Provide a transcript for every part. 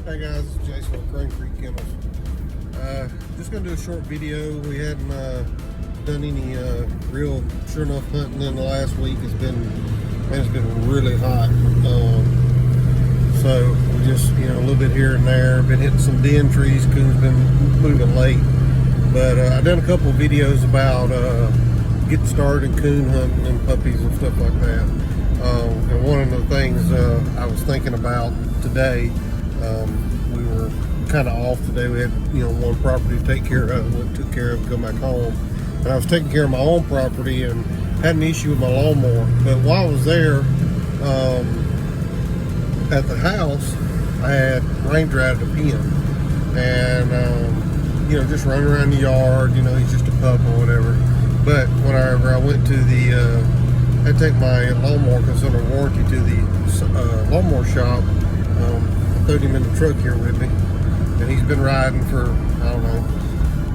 Hey guys, it's Jason with Crane Creek Kennels. Just gonna do a short video. We hadn't done any real sure enough hunting in the last week. It's been really hot. So we just a little bit here and there. Been hitting some den trees. Coon's been moving late, but I've done a couple of videos about getting started in coon hunting and puppies and stuff like that. And one of the things I was thinking about today. We were kind of off today. We had one property to take care of. Went and took care of, go back home, and I was taking care of my own property and had an issue with my lawnmower. But while I was there at the house, I had Ranger out of the pen, and just running around the yard. He's just a pup or whatever. But whenever I went to I had to take my lawnmower because it's under warranty to the lawnmower shop. I throwed him in the truck here with me, and he's been riding for, I don't know,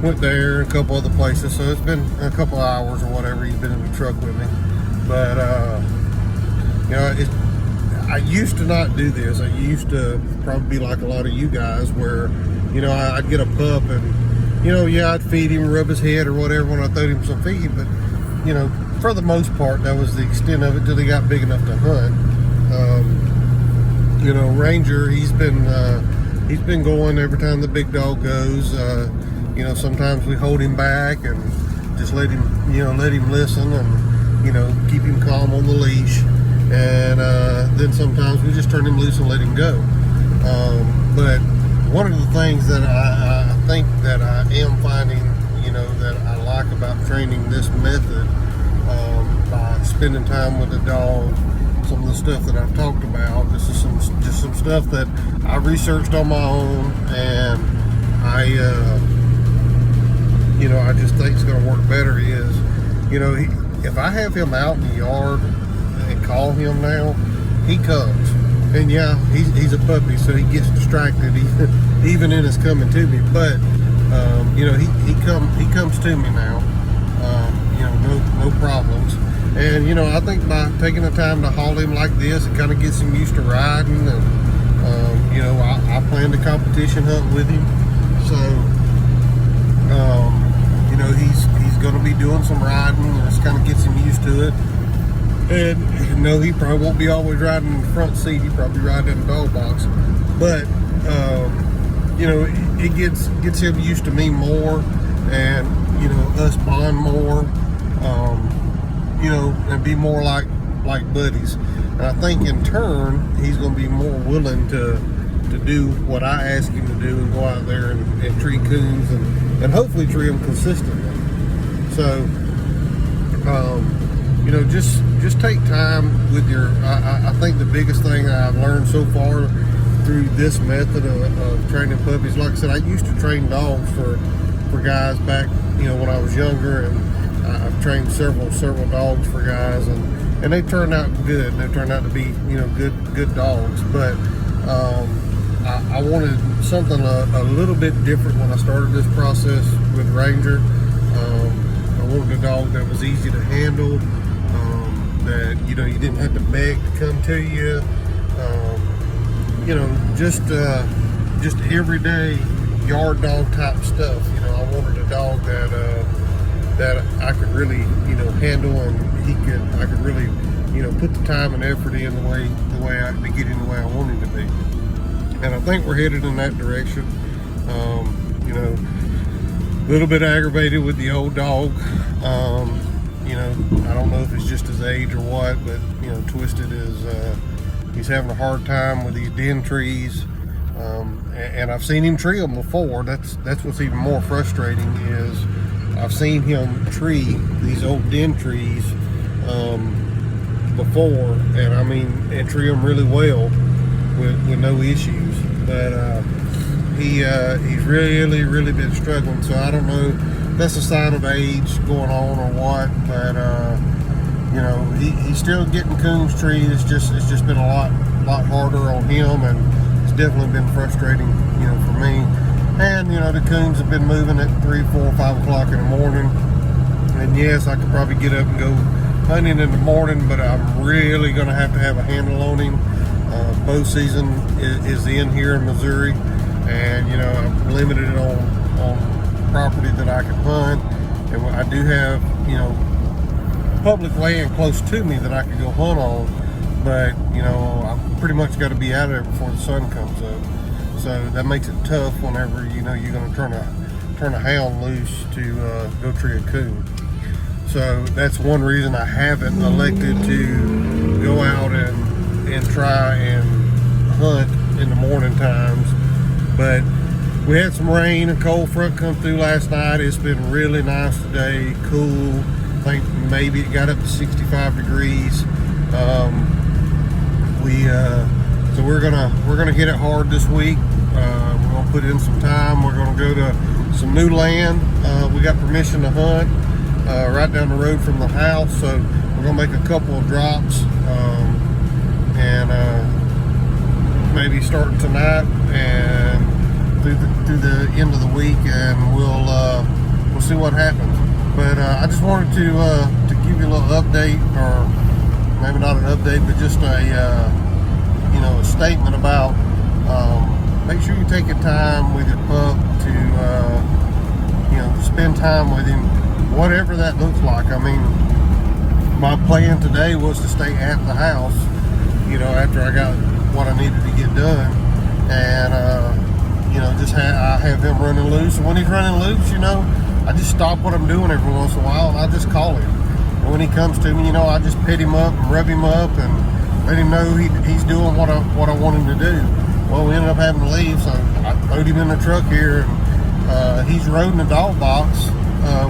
went there and a couple other places, so it's been a couple hours or whatever he's been in the truck with me. But I used to not do this. I used to probably be like a lot of you guys where I'd get a pup and I'd feed him, rub his head or whatever when I throwed him some feed, but for the most part that was the extent of it till he got big enough to hunt. Ranger, he's been going every time the big dog goes. Sometimes we hold him back and just let him listen and keep him calm on the leash, and then sometimes we just turn him loose and let him go. But one of the things that I think that I am finding that I like about training this method, by spending time with the dog, some of the stuff that I've talked about, this is just some stuff that I researched on my own, and I just think it's going to work better is, if I have him out in the yard and call him now, he comes. And yeah, he's a puppy, so he gets distracted even in his coming to me, but he comes to me now, no problems. And I think by taking the time to haul him like this, it kind of gets him used to riding, and I plan to competition hunt with him, so he's going to be doing some riding, and it kind of gets him used to it. And he probably won't be always riding in the front seat. He probably ride in the dog box, but it gets him used to me more, and us bond more. And be more like buddies. And I think in turn, he's going to be more willing to do what I ask him to do and go out there and tree coons and hopefully tree them consistently. So, just take time with your, I think the biggest thing I've learned so far through this method of training puppies, like I said, I used to train dogs for guys back, when I was younger, and I've trained several dogs for guys, and they turned out good. They turned out to be good dogs. But I wanted something a little bit different when I started this process with Ranger. I wanted a dog that was easy to handle, that you didn't have to beg to come to you. Just everyday yard dog type stuff. I wanted a dog that I could really, handle, and I could really, put the time and effort in the way I to get him the way I want him to be. And I think we're headed in that direction. A little bit aggravated with the old dog. I don't know if it's just his age or what, but Twisted is, he's having a hard time with these den trees. And I've seen him tree them before. That's what's even more frustrating is I've seen him tree these old den trees before, and tree them really well with no issues. But he's really been struggling. So I don't know if that's a sign of age going on or what. But he's still getting coons treed. It's just been a lot harder on him, and it's definitely been frustrating, for me. And the coons have been moving at 3, 4, 5 o'clock in the morning. And yes, I could probably get up and go hunting in the morning, but I'm really going to have a handle on him. Bow season is in here in Missouri, and you know, I'm limited on property that I can hunt, and I do have, you know, public land close to me that I could go hunt on, but you know, I pretty much got to be out of there before the sun comes up. So that makes it tough whenever, you know, you're going to turn a hound loose to go tree a coon. So that's one reason I haven't elected to go out and try and hunt in the morning times. But we had some rain and cold front come through last night. It's been really nice today, cool. I think maybe it got up to 65 degrees. So we're gonna hit it hard this week. We're gonna put in some time. We're gonna go to some new land. We got permission to hunt right down the road from the house, so we're gonna make a couple of drops, and maybe starting tonight and through the end of the week, and we'll see what happens. But I just wanted to give you a little update, or maybe not an update, but just a you know, a statement about make sure you take your time with your pup to you know, spend time with him, whatever that looks like. I mean, my plan today was to stay at the house, you know, after I got what I needed to get done, and you know, just I have him running loose, and when he's running loose, you know, I just stop what I'm doing every once in a while, and I just call him. And when he comes to me, you know, I just pet him up and rub him up and let him know he's doing what I want him to do. Well, we ended up having to leave, so I loaded him in the truck here, and he's rode in the dog box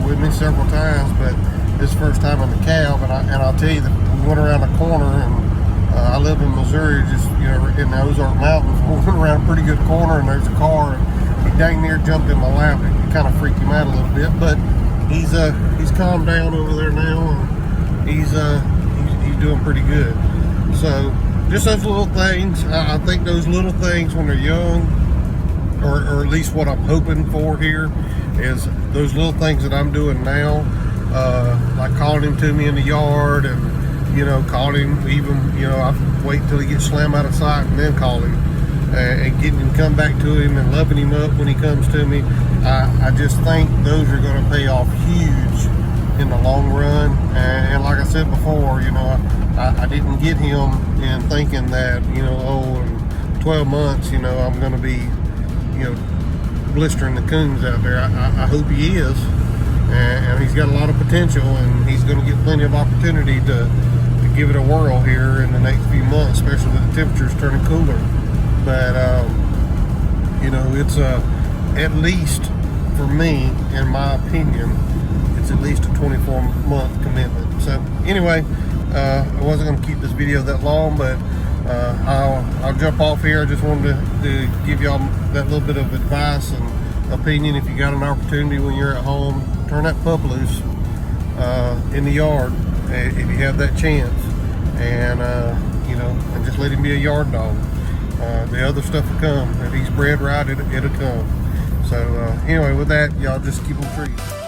with me several times, but this first time in the cab, and I'll tell you that we went around a corner, and I live in Missouri, just, you know, in the Ozark Mountains. We went around a pretty good corner, and there's a car, and he dang near jumped in my lap. It kind of freaked him out a little bit, but he's calmed down over there now, and he's doing pretty good. So just those little things. I think those little things when they're young, or at least what I'm hoping for here, is those little things that I'm doing now, like calling him to me in the yard, and you know, calling him, even, you know, I wait till he gets slammed out of sight and then call him, and getting him, come back to him and loving him up when he comes to me. I just think those are going to pay off huge in the long run. And like I said before, you know, I didn't get him in thinking that, you know, oh, in 12 months, you know, I'm going to be, you know, blistering the coons out there. I hope he is, and he's got a lot of potential, and he's going to get plenty of opportunity to give it a whirl here in the next few months, especially with the temperatures turning cooler. But you know, it's at least for me, in my opinion, it's at least a 24-month commitment. So anyway, I wasn't going to keep this video that long, but I'll jump off here. I just wanted to give y'all that little bit of advice and opinion. If you got an opportunity when you're at home, turn that pup loose in the yard if you have that chance, and you know, and just let him be a yard dog. The other stuff will come. If he's bred right, it'll come. So anyway, with that, y'all just keep them treated.